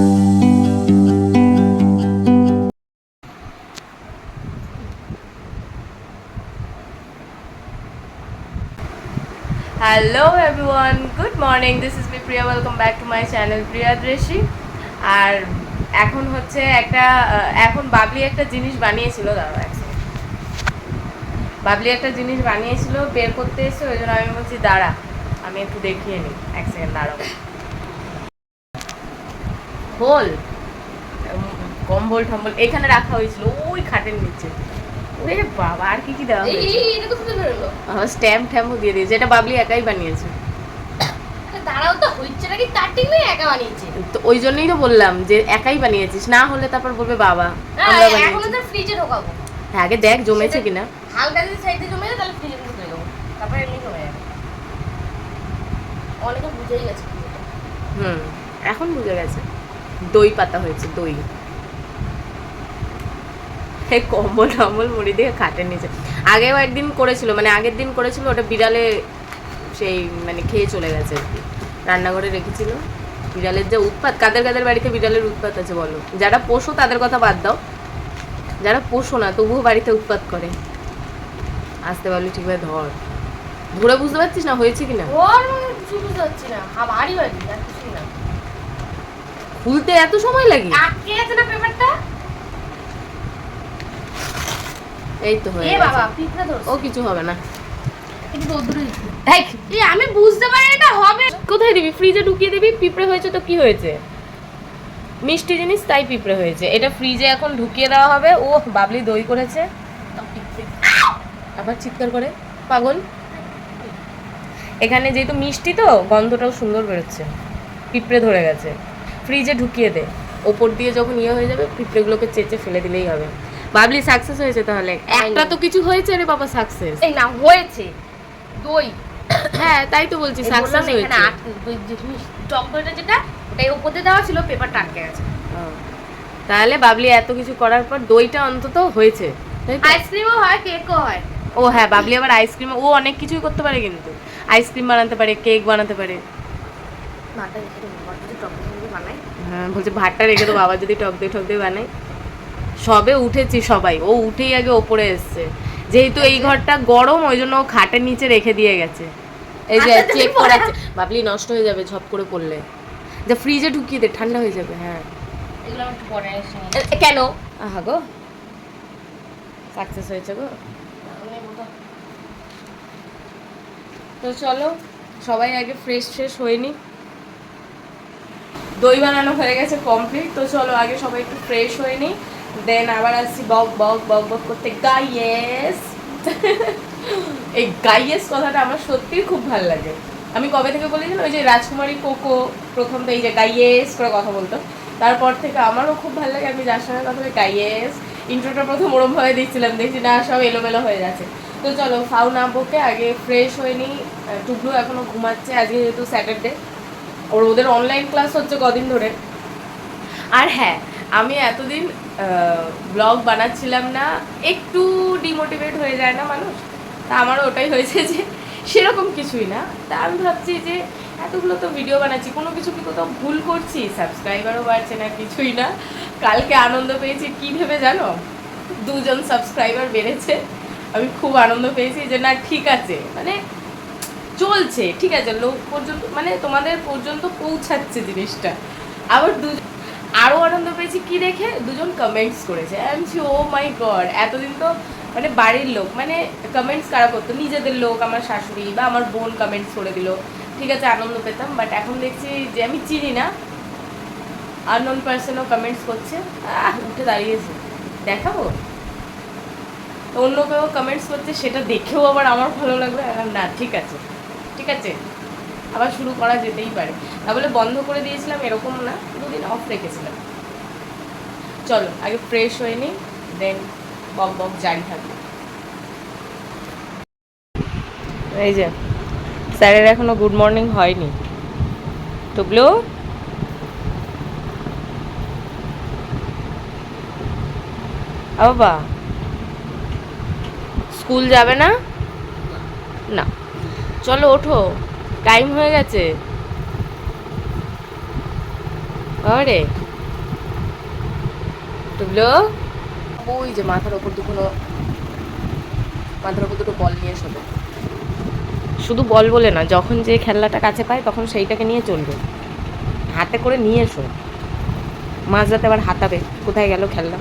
Hello everyone, good morning. This is me Priya, welcome back to my channel Priya Drishti. আর এখন হচ্ছে এখন বাবলি একটা জিনিস বানিয়েছিল, বাবলি একটা জিনিস বানিয়েছিল, বের করতে এসে, ওই জন্য আমি বলছি দাঁড়া আমি একটু দেখিয়ে নিই, এক সেকেন্ড দাঁড়াবো। হোল কম্বল টম্বল এখানে রাখা হয়েছিল ওই খাটের নিচে। ওরে বাবা, আর কি কি দেওয়া হয়েছে? স্ট্যাম্প ট্যাম্পও দিয়ে দিয়েছে। এটা বাবলি একাই বানিয়েছে। দাঁড়াও তো, হচ্ছে নাকি কাটিং না একা বানিয়েছে? তো ওই জন্যই তো বললাম যে একাই বানিয়েছিস, না হলে তারপর বলবে বাবা আমরা বানিয়েছি। এখন তো ফ্রিজে ঢোকাবো। হ্যাঁ, আগে দেখ জমেছে কিনা। হালকা যদি সাইডে জমে যায় তাহলে ফ্রিজে ঢুকিয়ে দেবো, তারপর এমনি জমে যাবে। অনেকে বুঝেই গেছে। এখন বুঝে গেছে। দই পাতা হয়েছে, দই। কম্বল টম্বল মুড়ি দিয়ে খাটের নিচে আগেও একদিন করেছিল, মানে আগের দিন করেছিল, ওটা বিড়ালে সেই মানে খেয়ে চলে গেছে আর কি। রান্নাঘরে রেখেছিল। বিড়ালের যে উৎপাত, কাদের কাদের বাড়িতে বিড়ালের উৎপাত আছে বলো? যারা পোষো তাদের কথা বাদ দাও, যারা পোষো না তবুও বাড়িতে উৎপাত করে। আসতে পারলি ঠিকভাবে ধর, ঘুরে বুঝতে পারছিস না হয়েছে কিনা? কিছু বুঝতে পারছি না, বাড়ি বাড়ি আর কিছুই না। খুলতে এত সময় লাগে? আটকে আছে না পেপারটা। এই তো হয়ে গেছে। বাবা পিঁপড়া ধরছে। ও কিছু হবে না। আমি বুঝতে পারি এটা হবে। কোথায় দিবি? ফ্রিজে ঢুকিয়ে দিবি। পিঁপড়ে হয়েছে তো কি হয়েছে? মিষ্টি জিনিস তাই পিঁপড়ে হয়েছে। এটা ফ্রিজে এখন ঢুকিয়ে দেওয়া হবে। ও বাবলি দই করেছে, আবার চিৎকার করে পাগল। এখানে যেহেতু মিষ্টি তো গন্ধটাও সুন্দর বেরোচ্ছে। পিঁপড়ে ধরে গেছে, ফ্রিজে ঢুকিয়ে দে। ওপর দিয়ে যখন ইয়ে হয়ে যাবে পিঁপড়েগুলোকে চেঁচে ফেলে দিলেই হবে। বাবলি সাকসেস হয়েছে তাহলে। একটা তো কিছু হয়েছে রে বাবা, সাকসেস। এই না হয়েছে দই। হ্যাঁ তাই তো বলছি, সাকসেস হয়েছে। টক দইটা যেটা ওটাই উপরে দেওয়া ছিল, পেপারটা আটকে গেছে। তাহলে বাবলি এত কিছু করার পর দইটা অন্তত হয়েছে। আইসক্রিমও হয়, কেকও হয়। ও হ্যাঁ, বাবলি আবার আইসক্রিম, ও অনেক কিছুই করতে পারে, কিন্তু আইসক্রিম বানাতে পারে, কেক বানাতে পারে। হ্যাঁ বলছে ভাতটা রেখে তো বাবা যদি টক দই বানাই। সবে উঠেছি সবাই, ও উঠেই আগে ওপরে এসছে। যেহেতু এই ঘরটা গরম ওই জন্য ও খাটের নিচে রেখে দিয়ে গেছে। এই যে চেক করাচ্ছে। বাবলি নষ্ট হয়ে যাবে ঝপ করে পড়লে। যে ফ্রিজে ঢুকিয়ে দে, ঠান্ডা হয়ে যাবে। হ্যাঁ কেন? আহা গো, সাকসেস হয়েছে গো। তো চলো সবাই আগে ফ্রেশ হয়নি। দই বানানো হয়ে গেছে কমপ্লিট। তো চলো আগে সবাই একটু ফ্রেশ হয়নি, দেন আবার আসছি বক বক বক বক করতে। গাইয়েস এই গাইয়েস কথাটা আমার সত্যিই খুব ভালো লাগে। আমি কবে থেকে বলেছি না, ওই যে রাজকুমারী কোকো প্রথম তো এই যে গাইয়েস করে কথা বলতো, তারপর থেকে আমারও খুব ভালো লাগে। আমি যার সঙ্গে কথা বলি গাইয়েস। ইন্ট্রোটা প্রথম ওরমভাবে দিচ্ছিলাম, দেখছি না সব এলোমেলো হয়ে যাচ্ছে। তো চলো ফাউ না বকে আগে ফ্রেশ হয়নি। টুকলু এখনও ঘুমাচ্ছে, আজকে যেহেতু স্যাটারডে, ওদের অনলাইন ক্লাস হচ্ছে কদিন ধরে। আর হ্যাঁ, আমি এতদিন ব্লগ বানাচ্ছিলাম না, একটু ডিমোটিভেট হয়ে যায় না মানুষ, তা আমারও ওটাই হয়েছে যে সেরকম কিছুই না। তা আমি ভাবছি যে এতগুলো তো ভিডিও বানাচ্ছি, কোনো কিছু কি কোথাও ভুল করছি? সাবস্ক্রাইবারও বাড়ছে না, কিছুই না। কালকে আনন্দ পেয়েছি কী ভেবে জানো? 2 জন সাবস্ক্রাইবার বেড়েছে। আমি খুব আনন্দ পেয়েছি যে না ঠিক আছে, মানে চলছে, ঠিক আছে, লোক পর্যন্ত মানে তোমাদের পর্যন্ত পৌঁছাচ্ছে জিনিসটা। আবার আরও আনন্দ পেয়েছি কি দেখে, 2 জন কমেন্টস করেছে। আমি ও মাই গড, এতদিন তো মানে বাড়ির লোক, মানে কমেন্টস কারা করতো, নিজেদের লোক, আমার শাশুড়ি বা আমার বোন কমেন্টস করে দিল, ঠিক আছে আনন্দ পেতাম। বাট এখন দেখছি যে আমি চিনি না আননোন পার্সনও কমেন্টস করছে। উঠে দাঁড়িয়েছে, দেখাবো তো অন্য কেউ কমেন্টস করছে, সেটা দেখেও আবার আমার ভালো লাগলো। না ঠিক আছে ঠিক আছে, আবার শুরু করা যেতেই পারে। তা বলে বন্ধ করে দিয়েছিলাম এরকম না, 2 দিন অফ রেখেছিলাম। চলো আগে ফ্রেশ হয়ে নিই, দেন বক বক জারি থাকবে। এই যে স্যারের এখনো গুড মর্নিং হয়নি। টুকলু বাবা স্কুল যাবে না? না চলো ওঠো, টাইম হয়ে গেছে। আরে টুবলু ওই যে মাথার ওপর দুটো বল নিয়ে এসো। শুধু বল বলে না, যখন যে খেলনাটা কাছে পায় তখন সেইটাকে নিয়ে চলবে, হাতে করে নিয়ে এসো। মাঝরাতে আবার হাতাবে, কোথায় গেল খেলনা।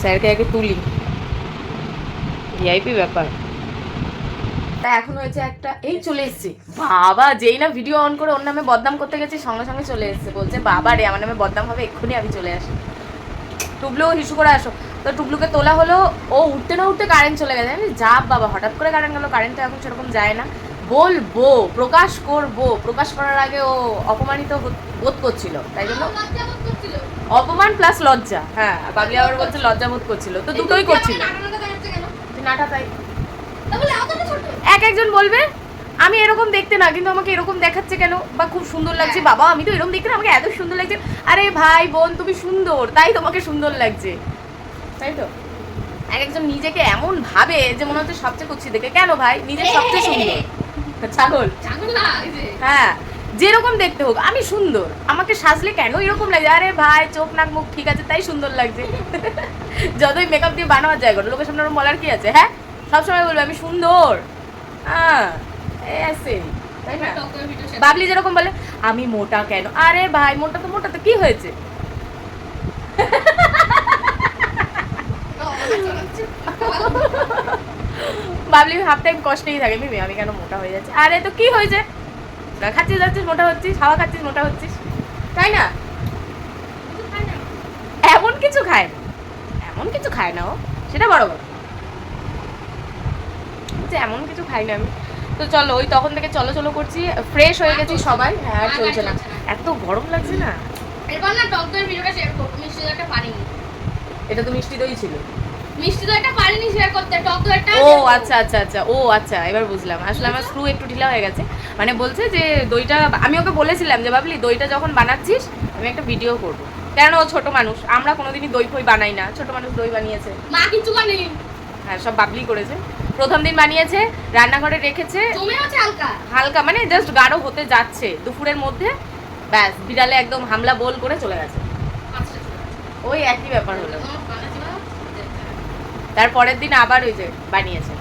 স্যারকে আগে তুলি, ভিআইপি ব্যাপার। তা এখন হয়েছে একটা, এই চলে এসছে বাবা, যেই না ভিডিও অন করে ওর নামে বদনাম করতে গেছি সঙ্গে সঙ্গে চলে এসছে, বলছে বাবা রে আমার নামে বদনাম হবে, এক্ষুনি আমি চলে আসি। টুবলু হিসু করে আসো। তো টুবলুকে তোলা হলো, ও উঠতে না উঠতে কারেন্ট চলে গেছে। আমি যা বাবা, হঠাৎ করে কারেন্ট গেলো, কারেন্ট তো এখন সেরকম যায় না। বলবো, প্রকাশ করবো, প্রকাশ করার আগে ও অপমানিত বোধ করছিল, তাই জন্য অপমান প্লাস লজ্জা। হ্যাঁ, বাবলি আবার বলছে লজ্জা বোধ করছিল, তো দুটোই করছিল। নাটা তাই এক একজন বলবে আমি এরকম দেখতে না, কিন্তু আমাকে এরকম দেখাচ্ছে কেন, বা খুব সুন্দর লাগছে, বাবা আমি তো এরকম দেখতে না, আমাকে এত সুন্দর লাগছে। আরে ভাই বোন, তুমি সুন্দর তাই তোমাকে সুন্দর লাগছে, তাই তো। এক একজন নিজেকে এমন ভাবে যে মনে হচ্ছে সবচেয়ে কুচ্ছি দেখে। কেন ভাই, নিজে সবচেয়ে সুন্দর ছাগল, হ্যাঁ যেরকম দেখতে হোক আমি সুন্দর, আমাকে সাজলে কেন এরকম লাগে। আরে ভাই চোখ নাক মুখ ঠিক আছে তাই সুন্দর লাগছে। যতই মেকআপ দিয়ে বানাবার যায় করো, লোকের সামনে বলার কি আছে। হ্যাঁ, সবসময় বলবে আমি সুন্দর, হ্যাঁ তাই না। বাবলি যেরকম বলে আমি মোটা কেন, আরে ভাই মোটা তো কি হয়েছে। বাবলি হাফ টাইম কষ্টেই থাকে, মিমি আমি কেন মোটা হয়ে যাচ্ছি। আরে তো কি হয়েছে, খাচ্ছিস যাচ্ছিস মোটা হচ্ছিস, হাওয়া খাচ্ছিস মোটা হচ্ছিস, তাই না। এমন কিছু খায় না, এমন কিছু খায় না ও, সেটা বড় কথা, এমন কিছু খাই না আমি। তো চলো, ওই তখন থেকে চলো চলো করছি, ফ্রেশ হয়ে গেছি সবাই। হ্যাঁ চলছে না, এত গরম লাগছে না। এরপর না টক দইয়ের ভিডিওটা শেয়ার করব, মিষ্টি দইটা পারিনি। এটা তো মিষ্টি দই ছিল, মিষ্টি দইটা পারিনি শেয়ার করতে, টক দইটা। ও আচ্ছা আচ্ছা আচ্ছা, ও আচ্ছা এবার বুঝলাম। আসলে আমার স্ক্রু একটু ঢিলা হয়ে গেছে, মানে বলছে যে দইটা, আমি ওকে বলেছিলাম যে বাবলি দইটা যখন বানাচ্ছিস আমি একটা ভিডিও করব, কেন ও ছোট মানুষ, আমরা কোনোদিনই দই ফই বানাই না, ছোট মানুষ দই বানিয়েছে। মা কিছু বানাই, হ্যাঁ সব বাবলি করেছে, প্রথম দিন বানিয়েছে, রান্নাঘরে রেখেছে, জমে আছে হালকা হালকা মানে জাস্ট গাঢ় হতে যাচ্ছে, দুপুরের মধ্যে ব্যাস বিড়ালে একদম হামলা বোল করে চলে গেছে। ওই একই ব্যাপার হলো। তারপরের দিন আবার ওই যে বানিয়েছে,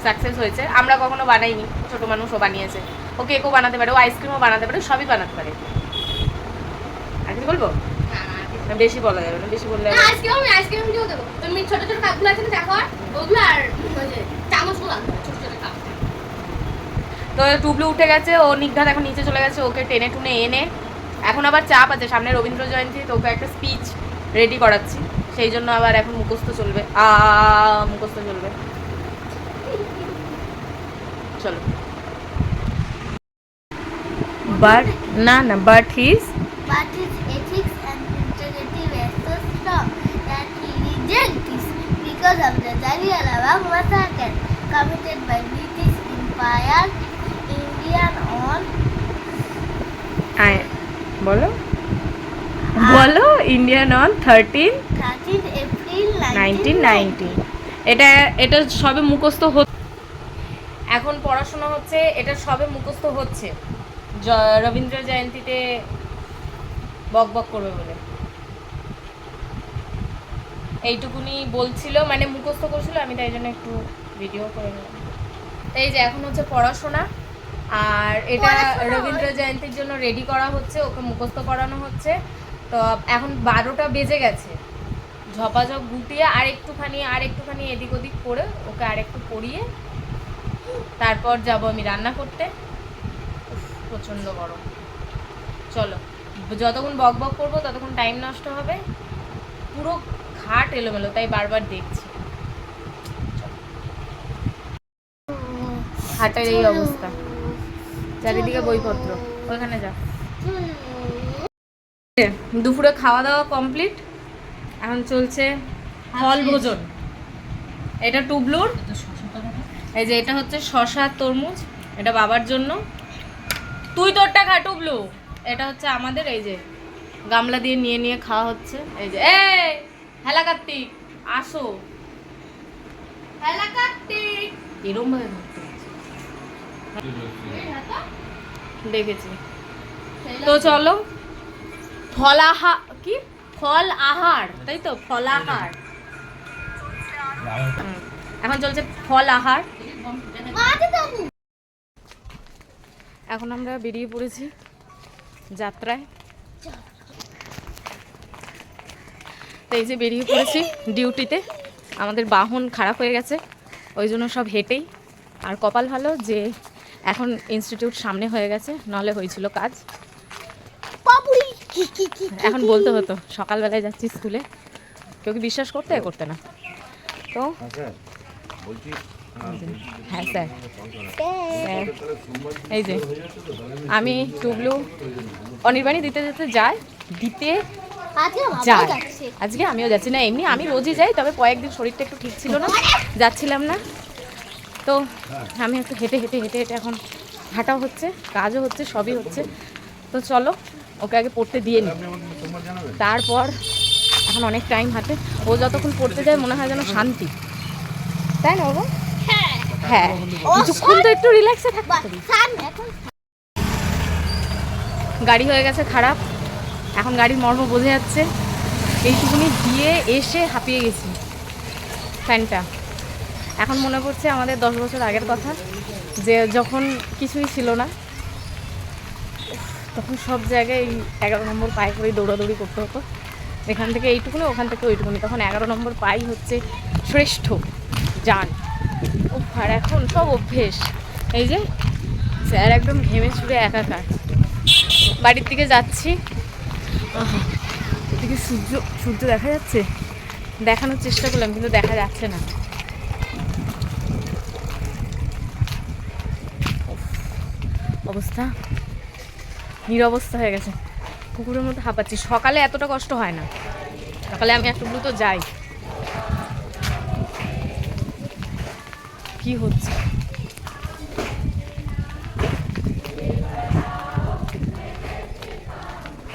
সাকসেস হয়েছে। আমরা কখনো বানাইনি, ছোট মানুষও বানিয়েছে, ও কেকও বানাতে পারে, ও আইসক্রিমও বানাতে পারে, সবই বানাতে পারে। আর কিছু বলবো না, বেশি বলা যাবে না, বেশি বললে আইসক্রিম ভিডিও দেবো। তুমি ছোট ছোট কাপগুলো আছে না দেখো, ওগুলো আর ওই যে চামচগুলো ছোট ছোট কাপ। তো টুবলু উঠে গেছে, ও নিঘাত এখন নিচে চলে গেছে, ওকে টেনে টুনে এনে এখন আবার চাপ আছে, সামনে রবীন্দ্র জয়ন্তী, তো ওকে একটা স্পিচ রেডি করাচ্ছি, সেই জন্য আবার এখন মুখস্থ চলবে, মুখস্থ চলবে। চলো, বাট না না but his ethics and integrity were so strong that he rejected this because of the Jallianwala massacre committed by British Empire Indian on বলো বলো ইন্ডিয়ান অন 13 April 1990। এটা সবে মুখস্থ হচ্ছে, এখন পড়াশোনা হচ্ছে, এটা সবে মুখস্থ হচ্ছে, রবীন্দ্র জয়ন্তীতে বক বক করবে বলে এইটুকুনি বলছিল, মানে মুখস্থ করছিল, আমি তাই জন্য একটু ভিডিও করে নিলাম। এই যে এখন হচ্ছে পড়াশোনা, আর এটা রবীন্দ্র জয়ন্তীর জন্য রেডি করা হচ্ছে, ওকে মুখস্থ করানো হচ্ছে। তো এখন 12টা বেজে গেছে, ঝপাঝপ গুটিয়ে আর একটুখানি এদিক ওদিক করে ওকে আর একটু পড়িয়ে তারপর যাব আমি রান্না করতে। প্রচণ্ড গরম, চলো যতক্ষণ বক বক করবো ততক্ষণ টাইম নষ্ট হবে, পুরো খাট এলোমেলো, তাই বারবার দেখছি। খাটের এই অবস্থা, চারিদিকে বইপত্র, ওইখানে যা। দুপুরে খাওয়া দাওয়া কমপ্লিট, এখন চলছে ফল ভোজন। এটা টুবলুর, এই যে এটা হচ্ছে শসা তরমুজ, এটা বাবার জন্য, তুই তোরটা খা টুবলু। এটা হচ্ছে আমাদের, এই যে গামলা দিয়ে নিয়ে নিয়ে খাওয়া হচ্ছে। এই যে এই হেলা কার্তিক আসো, হেলা কার্তিক এরম ভাবে ধরতে দেখেছি। তো চলো ফল আহার, তাই তো? ফল আহার এখন চলছে, ফল আহার। এখন আমরা বেরিয়ে পড়েছি যাত্রায়। তো এই যে বেরিয়ে পড়েছি ডিউটিতে। আমাদের বাহন খারাপ হয়ে গেছে, ওই জন্য সব হেঁটেই। আর কপাল ভালো যে এখন ইনস্টিটিউট সামনে হয়ে গেছে, নাহলে হয়েছিল কাজ। এখন বলতে হতো সকালবেলায় যাচ্ছি স্কুলে, কেউ কি বিশ্বাস করতে না। তো হ্যাঁ স্যার, এই যে আমি টুবলু অনির্বাণী দিতে যায়। আজকে আমিও যাচ্ছি না, এমনি আমি রোজই যাই, তবে কয়েকদিন শরীরটা একটু ঠিক ছিল না, যাচ্ছিলাম না। তো আমি একটু হেঁটে হেঁটে হেঁটে হেঁটে এখন হাঁটাও হচ্ছে, কাজও হচ্ছে, সবই হচ্ছে। তো চলো ওকে আগে পড়তে দিয়ে নি, তারপর এখন অনেক টাইম হাতে। ও যতক্ষণ পড়তে যায় মনে হয় যেন শান্তি, তাই না বাবা? হ্যাঁ, কিছুক্ষণ তো একটু রিল্যাক্সে থাকতে। গাড়ি হয়ে গেছে খারাপ, এখন গাড়ির মর্ম বোঝা যাচ্ছে। এইটুকুনি দিয়ে এসে হাঁপিয়ে গেছি ফ্যানটা। এখন মনে পড়ছে আমাদের 10 বছর আগের কথা, যে যখন কিছুই ছিল না, তখন সব জায়গায় 11 নম্বর পায়ে করেই দৌড়াদৌড়ি করতে হতো। এখান থেকে এইটুকুনি, ওখান থেকে ওইটুকুনি। তখন 11 নম্বর পাই হচ্ছে শ্রেষ্ঠ যান। আর এখন সব অভ্যেস। এই যে স্যার একদম ঘেমে ছুড়ে একাকার। বাড়ির দিকে যাচ্ছি, এদিকে সূর্য দেখা যাচ্ছে, দেখানোর চেষ্টা করলাম কিন্তু দেখা যাচ্ছে না। অবস্থা নিরবস্থা হয়ে গেছে, কুকুরের মতো হাঁপাচ্ছি। সকালে এতটা কষ্ট হয় না, সকালে আমি একটু দ্রুত যাই। কি হচ্ছে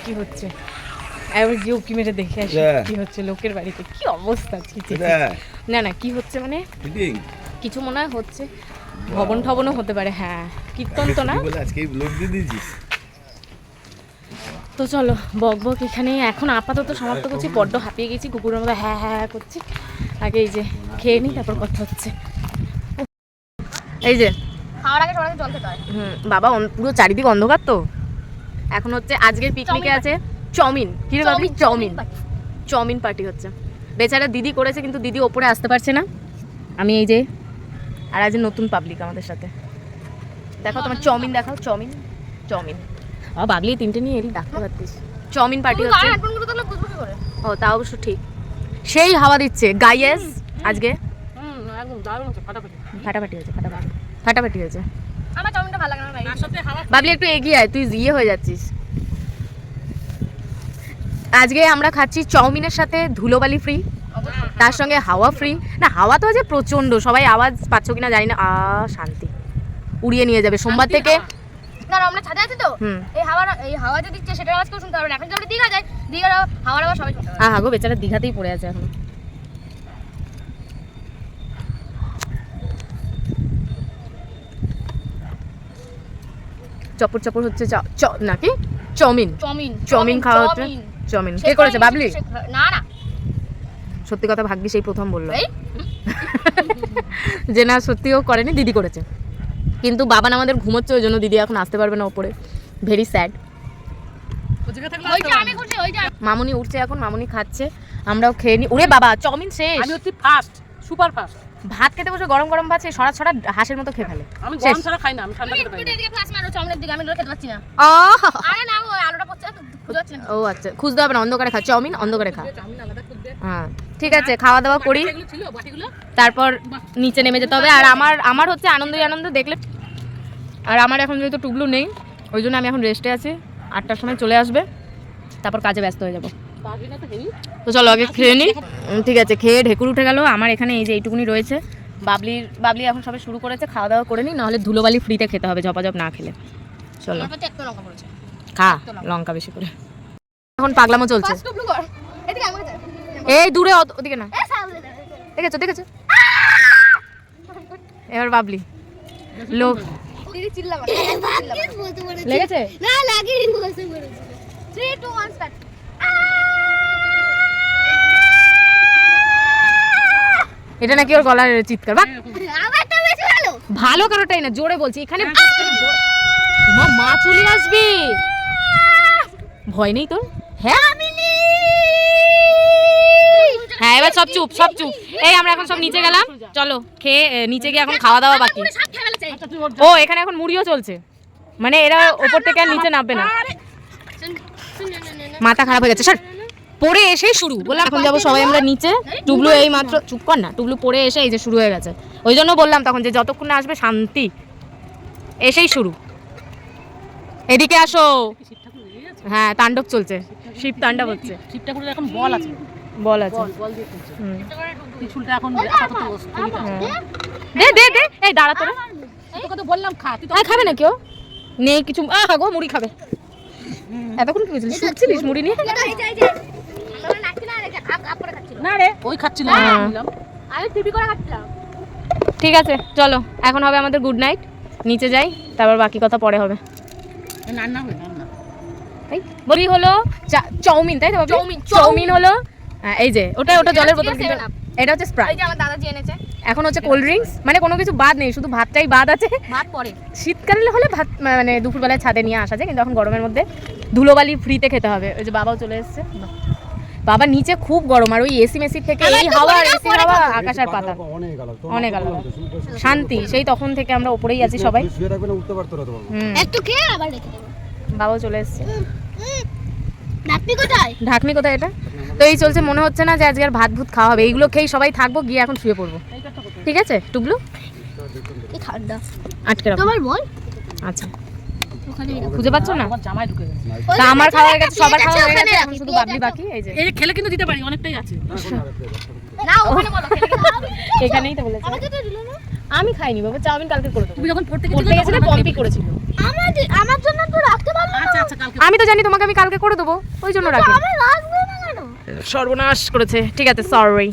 কি হচ্ছে একবার গিয়ে উকি মেরে দেখে আসি কি হচ্ছে লোকের বাড়িতে, কি অবস্থা। না না, কি হচ্ছে মানে কিছু মনে হয় হচ্ছে, ভবন ঠবনও হতে পারে। হ্যাঁ, কীর্তন তো না। তো চলো বক এখানে এখন আপাতত সমাপ্ত করছি। বড্ড হাঁপিয়ে গেছি, কুকুরের মতো হ্যাঁ হ্যাঁ করছি। আগে এই যে খেয়ে নিই, তারপর কথা হচ্ছে। এই যে খাওয়ার আগে সবাই জল খেতে হয়। বাবা পুরো চারিদিক অন্ধকার। তো এখন হচ্ছে আজকের পিকনিকে আছে চাউমিন। কি রে বাবলি? চাউমিন পার্টি হচ্ছে। বেচারা দিদি করেছে, কিন্তু দিদি ওপরে আসতে পারছে না। আমি এই যে, আর আজ নতুন পাবলিক আমাদের সাথে। দেখো তোমার চাউমিন দেখাও। চাউমিন বাবলি 3টে নিয়ে এলি, ডাকতে পারতিস। চাউমিন পার্টি হচ্ছে। ও তা অবশ্য ঠিক, সেই হাওয়া দিচ্ছে গাইয়েস আজকে। ফাটাফাটি হয়েছে। আমার চাউমিনটা ভালো লাগে না। বাবলি একটু এগিয়ে আয়, তুই ইয়ে হয়ে যাচ্ছিস। আজকে আমরা খাচ্ছি চাউমিনের সাথে ধুলোবালি ফ্রি, তার সঙ্গে হাওয়া ফ্রি। না, হাওয়া তো আছে প্রচন্ড, সবাই আওয়াজ পাচ্ছ কিনা জানি না। শান্তি উড়িয়ে নিয়ে যাবে সোমবার থেকে। না, আমরা ছাদে আছি তো, এই হাওয়া যে দিচ্ছে সেটার আওয়াজ কেউ শুনতে পারবে না। এখন যদি দীঘা যায়, দীঘার হাওয়ার আওয়াজ সবাই শুনতে পাবে। গো, বেচারা দীঘাতেই পড়ে আছে এখন। চপর হচ্ছে নাকি চাউমিন খাওয়া হচ্ছে। চাউমিন কে করেছে? বাবলি? না, সত্যি কথা, ভাগ্যিস এই প্রথম বললো যে না, সত্যিও করেনি, দিদি করেছে। কিন্তু বাবান আমাদের ঘুমোচ্ছে, ওই জন্য দিদি এখন আসতে পারবে না ওপরে। Very sad. মামুনি উঠছে এখন, মামুনি খাচ্ছে, আমরাও খেয়ে নি। ওরে বাবা, চাউমিন শেষ। আমি হচ্ছে ফাস্ট, সুপার ফাস্ট। ভাত খেতে বসে গরম গরম ভাত সরা সরা হাঁসের মতো খেয়ে ফেলে। আমি গরম ছাড়া খাই না, আমি ঠান্ডা খেতে পারি না। এদিকে ফ্লাশ মারো চাউমিনের দিকে, আমি খেতে পাচ্ছি না। আরে না, ওই আলুটা পড়ছে, খুঁজে পাচ্ছি না। ও আচ্ছা, খুঁজতে হবে না, অন্ধকারে খা চাউমিন, অন্ধকারে খা। হ্যাঁ ঠিক আছে, খাওয়া দাওয়া করি, তারপর নিচে নেমে যেতে হবে। আর আমার হচ্ছে আনন্দ দেখলে। আর আমার এখন যেহেতু টুবলু নেই, ওই জন্য আমি এখন রেস্টে আছি। 8টার সময় চলে আসবে, তারপর কাজে ব্যস্ত হয়ে যাবো। তো চলো আগে খেয়ে নিই। ঠিক আছে, খেয়ে ঢেকুর উঠে গেল আমার এখানে। এই যে এইটুকুনি রয়েছে। বাবলি এখন সবে শুরু করেছে, খাওয়া দাওয়া করে নিই, নাহলে ধুলোবালি ফ্রিতে খেতে হবে ঝপাঝপ না খেলে। চলো খা লঙ্কা বেশি করে। এখন পাগলামো চলছে। এই দূরে, ওদিকে না। দেখেছো এবার বাবলি লোভ লেগেছে। 3, 2, 1 স্টার্ট। এটা নাকি ওর গলার চিৎকার। বাহ, আমারটা বেশি ভালো। ভালো কারোটাই না, জোরে বলছি। এখানে মা চলে আসবে, ভয় নেই তোর? হ্যাঁ হ্যাঁ, এবার সব চুপ, সব চুপ। এই আমরা এখন সব নিচে গেলাম, চলো খেয়ে নিচে গিয়ে এখন খাওয়া দাওয়া বাকি। ও এখানে এখন মুড়িও চলছে, মানে এরা ওপর থেকে আর নিচে নামবে না। মাথা খারাপ হয়ে গেছে, স্যার পড়ে এসেই শুরু বললাম। এখন যাবো সবাই আমরা নিচে। টুবলু এই মাত্র, চুপ কর না, টুবলু পড়ে এসে এই যে শুরু হয়ে গেছে। ওই জন্য বললাম তখন যে যতক্ষণ না আসবে শান্তি, এসেই শুরু। এদিকে আসো। হ্যাঁ, তাণ্ডব চলছে, শিব তাণ্ডব হচ্ছে। শিব ঠাকুরের এখন বল আছে, বল আছে। বল দিয়ে তুলছে। হুম। ত্রিশূলটা এখন আপাতত স্থগিত আছে। দে দে দে, এই দাঁড়া তোরা। এই তোকে তো বললাম খা, তুই তো খাবে না কেউ? নেই কিছু। গো মুড়ি খাবে। এতক্ষণ কি হয়েছিল? শুচ্ছিলিস মুড়ি নিয়ে? আমরা নাচছি না, আপ করে খাচ্ছিল। না রে, ওই খাচ্ছিল না, হ্যাঁ। নিলাম। আমি টিভি করে খাচ্ছিলাম। ঠিক আছে চলো, এখন হবে আমাদের গুড নাইট। নিচে যাই, তারপর বাকি কথা পরে হবে। রান্না হবে, রান্না। তাই বলি হলো চাউমিন, তাই তো বাবু? চাউমিন হলো এই যে ওটা জলের বোতল, কিন্তু এটা হচ্ছে এই স্প্রাইট। যে আমার দাদা জি এনেছে, এখন হচ্ছে কোল্ড ড্রিঙ্কস, মানে কোনো কিছু বাদ নেই, শুধু ভাতটাই বাদ আছে। ভাত পরে। শীতকালে হলে ভাত মানে দুপুরবেলায় ছাদে নিয়ে আসা যায়, কিন্তু এখন গরমের মধ্যে ধুলোবালি ফ্রিতে খেতে হবে। ওই যে বাবাও চলে এসেছে। বাবা নিচে খুব গরম, আর ওই এসি মেসি থেকে এই হাওয়া, এসি হাওয়া, আকাশ আর পাতা অনেক আলাদা শান্তি। সেই তখন থেকে আমরা উপরেই আছি সবাই। হুম, একটু খেয়ে আবার রেখে দেবো। বাবাও চলে এসেছে। নাপি কোথায়? ঢাকনি কোথায় এটা? তো এই চলছে, মনে হচ্ছে না যে আজকে আর ভাত ভুত খাওয়া হবে। এইগুলো খেয়েই সবাই থাকবো, গিয়ে এখন শুয়ে পড়বো। ঠিক আছে টুবলু? কি ঠান্ডা। আটকে রাখো। তোমার বল। আচ্ছা, খুঁজে পাচ্ছ না? আমার জামাই ঢুকে গেছে। তা আমার খাওয়া হয়ে গেছে, সবার খাওয়া হয়ে ওখানে গেছে, এখন রাখি, শুধু প্লেট বাবলি আছে। বাকি। এই যে এই যে খেলে কিন্তু দিতে পারি, অনেকটাই আছে। না ওখানে বলো, খেলে কি খাবে? এখানেই তো বলেছে। আমাকে তো দিল না। আমি খাইনি বাবা, চাউমিন কালকে করে দেবো। তুমি যখন পড়তে পড়তে গেছিলে পম্পি করেছিল। আমার জন্য তো রাখতে পারলো না। আচ্ছা আচ্ছা, কালকে আমি তো জানি তোমাকে আমি কালকে করে দেবো, ওই জন্য রাখি। আমি রাখবো না কেন? সর্বনাশ করেছে। ঠিক আছে, সরি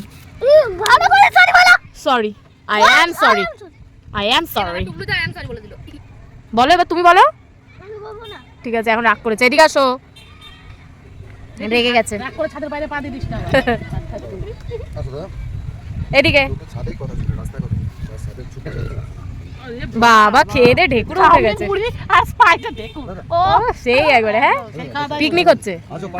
ভালো করে সরি বলো। Sorry, I am sorry, I am sorry. Tuklu তো আনসার বলে দিল। বলো এবার, তুমি বলো। আমি বলবো না। ঠিক আছে, এখন রাগ করেছে। এদিকে আসো, রেগে গেছে। রাগ করে ছাদের বাইরে পা দিয়ে দিস না। এদিকে বাবা খেয়ে দে ঢেকুর উঠে গেছে। আর স্পাইটা দেখো। ও সেই একবারে, হ্যাঁ পিকনিক হচ্ছে।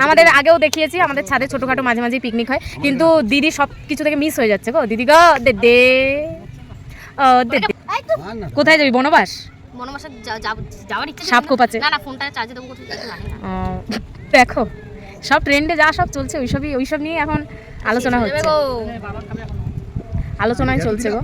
আমাদের আগেও দেখিয়েছি, আমাদের ছাদে ছোটখাটো মাঝে মাঝে পিকনিক হয়, কিন্তু দিদি সব কিছু থেকে মিস হয়ে যাচ্ছে গো। দিদি গো দে দে, ও দে দে। কোথায় যাবি? বনবাস? বনবাসে যাওয়ার ইচ্ছা ছিল সাপ না। খোপাচ্ছে। না না, ফোনটা চার্জে দেবো কোথায় জানি না। ও, দেখো সব ট্রেন্ডে যা সব চলছে ওইসব নিয়ে এখন আলোচনা হচ্ছে, গো। আলোচনায় চলছে গো।